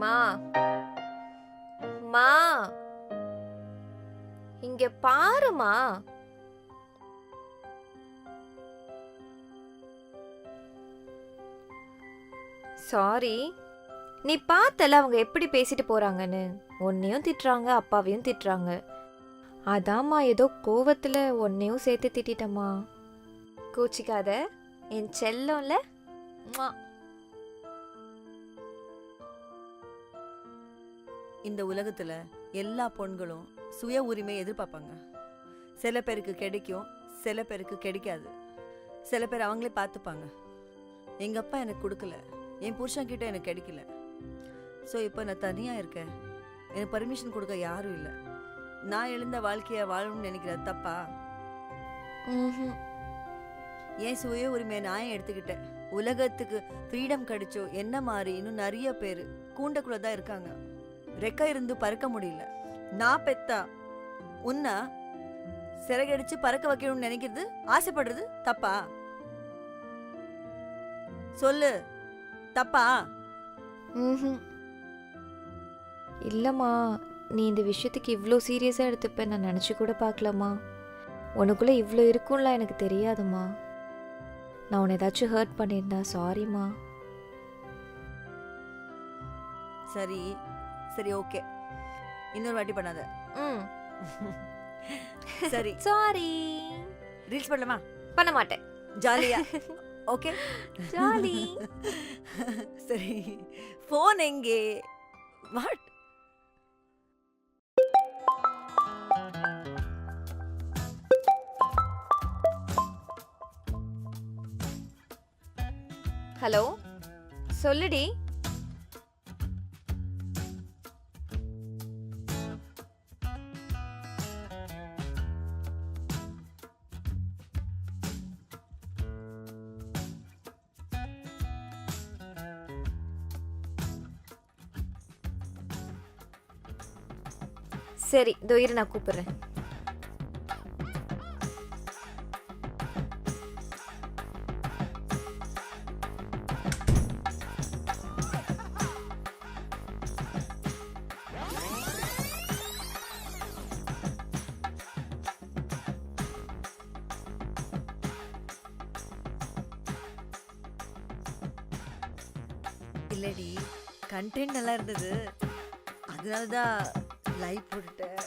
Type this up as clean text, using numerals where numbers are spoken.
மா மா இங்க பாருமா. சாரி, நீ பார்த்தல அவங்க எப்படி பேசிட்டு போறாங்கன்னு. உன்னையும் திட்டுறாங்க, அப்பாவையும் திட்டுறாங்க. அதாம்மா ஏதோ கோவத்துல உன்னையும் சேர்த்து திட்டிட்டம்மா. கோச்சிக்காத என் செல்லம்ல. ம்மா. இந்த உலகத்துல எல்லா பெண்களும் சுய உரிமை எதிர்பார்ப்பாங்க. சில பேருக்கு கிடைக்கும், சில பேருக்கு கிடைக்காது. சில பேர் அவங்களே பார்த்துப்பாங்க. எங்க அப்பா எனக்கு கொடுக்கல, என் புருஷன் கிட்ட எனக்கு கிடைக்கல. ஸோ இப்போ நான் தனியா இருக்கேன். எனக்கு பர்மிஷன் கொடுக்க யாரும் இல்லை. நான் எழுந்த வாழ்க்கைய வாழணும்னு நினைக்கிற தப்பா? ம்ஹும். என் சுய உரிமையை நான் எடுத்துக்கிட்டேன். உலகத்துக்கு ஃப்ரீடம் கிடைச்சோ என்ன மாதிரி இன்னும் நிறைய பேர் கூண்டக்குள்ள தான் இருக்காங்க. ரெக்க இருந்து பறக்க முடியல. நான் பெத்தா உன்னை சிறகடிச்சு பறக்க வைக்கணும்னு நினைக்கிறது, ஆசைப்படுறது தப்பா? சொல்லு, தப்பா? ம்ஹும். இல்லம்மா, நீ இந்த விஷயத்துக்கு இவ்வளோ சீரியஸாக எடுத்துப்ப நான் நினச்சி கூட பார்க்கலம்மா. உனக்குள்ளே இவ்வளோ இருக்கும்லாம் எனக்கு தெரியாதும்மா. நான் உன்னை ஏதாச்சும் ஹர்ட் பண்ணியிருந்தா சாரிம்மா. சரி சரி, ஓகே. இன்னொரு வாட்டி பண்ணாத. ம் சரி, சாரி. ரீல்ஸ் பண்ணலாமா? பண்ண மாட்டேன். ஜாலியா? Okay, jolly. சரி. ஃபோன் எங்கே? வாட்? ஹலோ, சொல்லுடி. சரி, இதோ இரு, நான் கூப்பிடுறேன். இல்லடி, கண்டென்ட் நல்லா இருந்தது, அதனால தான் லைவ் போட்டுட்டேன்.